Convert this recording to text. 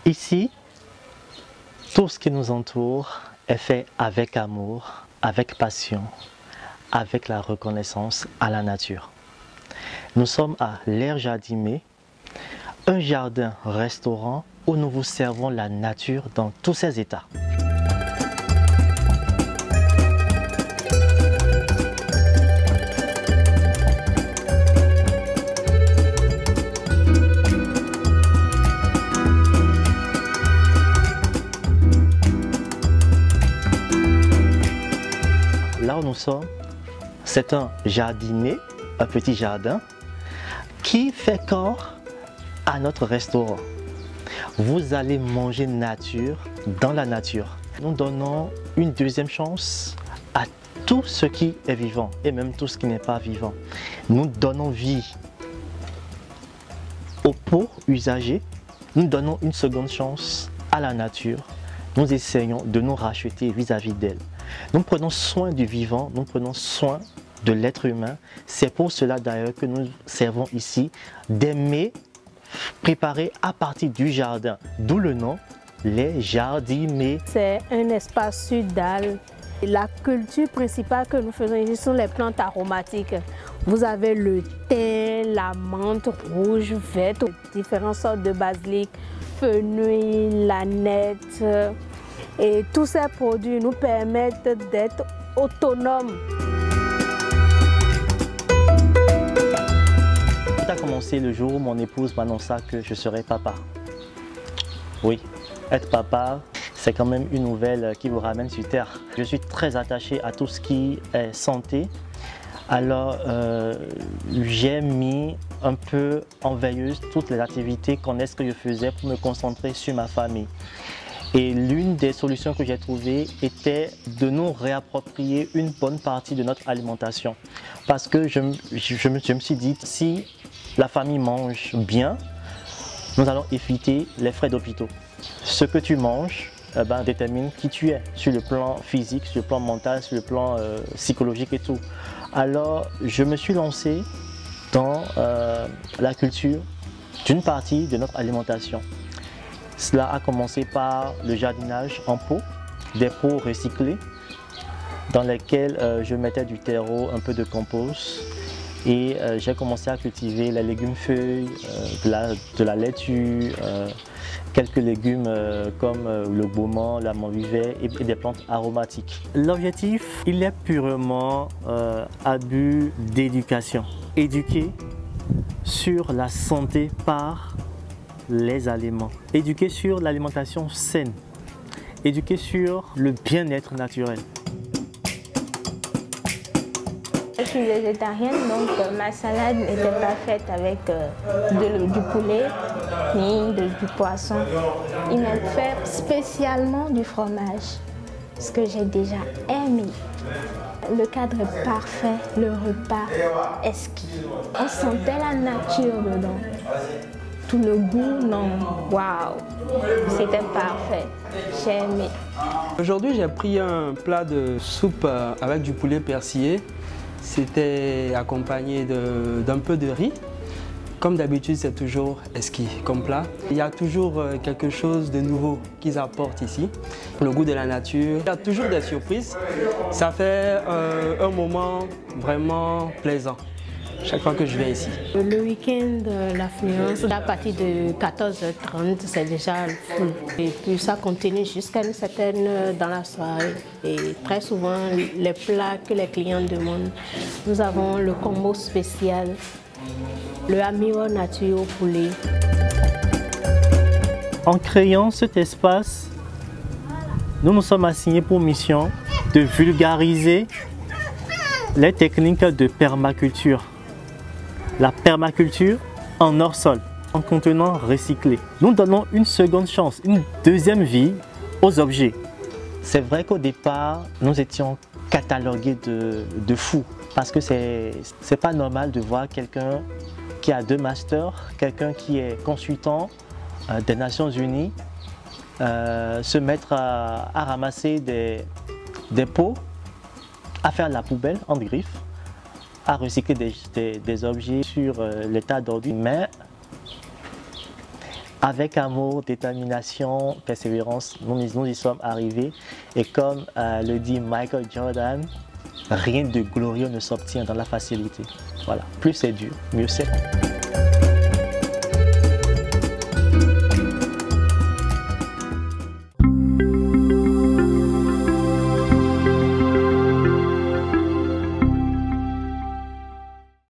Ici, tout ce qui nous entoure est fait avec amour, avec passion, avec la reconnaissance à la nature. Nous sommes à l'Air Jardimé, un jardin-restaurant où nous vous servons la nature dans tous ses états. Là où nous sommes, c'est un jardinet, un petit jardin, qui fait corps à notre restaurant. Vous allez manger nature dans la nature. Nous donnons une deuxième chance à tout ce qui est vivant et même tout ce qui n'est pas vivant. Nous donnons vie aux pots usagés. Nous donnons une seconde chance à la nature. Nous essayons de nous racheter vis-à-vis d'elle. Nous prenons soin du vivant, nous prenons soin de l'être humain. C'est pour cela d'ailleurs que nous servons ici des mets préparés à partir du jardin, d'où le nom, les jardimets. C'est un espace sudal. La culture principale que nous faisons ici sont les plantes aromatiques. Vous avez le thym, la menthe rouge, verte, différentes sortes de basilic, fenouil, l'aneth. Et tous ces produits nous permettent d'être autonomes. Tout a commencé le jour où mon épouse m'annonça que je serais papa. Oui, être papa, c'est quand même une nouvelle qui vous ramène sur terre. Je suis très attaché à tout ce qui est santé. Alors, j'ai mis un peu en veilleuse toutes les activités qu'on est ce que je faisais pour me concentrer sur ma famille. Et l'une des solutions que j'ai trouvées était de nous réapproprier une bonne partie de notre alimentation. Parce que je me suis dit, si la famille mange bien, nous allons éviter les frais d'hôpitaux. Ce que tu manges détermine qui tu es, sur le plan physique, sur le plan mental, sur le plan psychologique et tout. Alors, je me suis lancé dans la culture d'une partie de notre alimentation. Cela a commencé par le jardinage en pot, des pots recyclés dans lesquels je mettais du terreau, un peu de compost et j'ai commencé à cultiver les légumes feuilles, de la laitue, quelques légumes comme le bauman, la morue-vert et des plantes aromatiques. L'objectif, il est purement abus d'éducation. Éduquer sur la santé par les aliments, éduquer sur l'alimentation saine, éduquer sur le bien-être naturel. Je suis végétarienne, donc ma salade n'était pas faite avec du poulet ni du poisson. Il m'a fait spécialement du fromage, ce que j'ai déjà aimé. Le cadre est parfait, le repas exquis. On sentait la nature dedans. Tout le goût, non, waouh, c'était parfait, j'ai aimé. Aujourd'hui, j'ai pris un plat de soupe avec du poulet persillé. C'était accompagné d'un peu de riz. Comme d'habitude, c'est toujours exquis comme plat. Il y a toujours quelque chose de nouveau qu'ils apportent ici. Le goût de la nature. Il y a toujours des surprises. Ça fait un moment vraiment plaisant chaque fois que je viens ici. Le week-end, l'affluence, à partir de 14h30, c'est déjà full. Et puis ça continue jusqu'à une certaine heure dans la soirée. Et très souvent, les plats que les clients demandent, nous avons le combo spécial, le amiro nature au poulet. En créant cet espace, nous nous sommes assignés pour mission de vulgariser les techniques de permaculture. La permaculture en hors-sol, en contenant recyclé. Nous donnons une seconde chance, une deuxième vie aux objets. C'est vrai qu'au départ, nous étions catalogués de fous parce que c'est pas normal de voir quelqu'un qui a 2 masters, quelqu'un qui est consultant des Nations Unies se mettre à ramasser des pots, à faire la poubelle en griffe, à recycler des objets sur l'état d'ordure. Mais avec amour, détermination, persévérance, nous y sommes arrivés. Et comme le dit Michael Jordan, rien de glorieux ne s'obtient dans la facilité. Voilà, plus c'est dur, mieux c'est.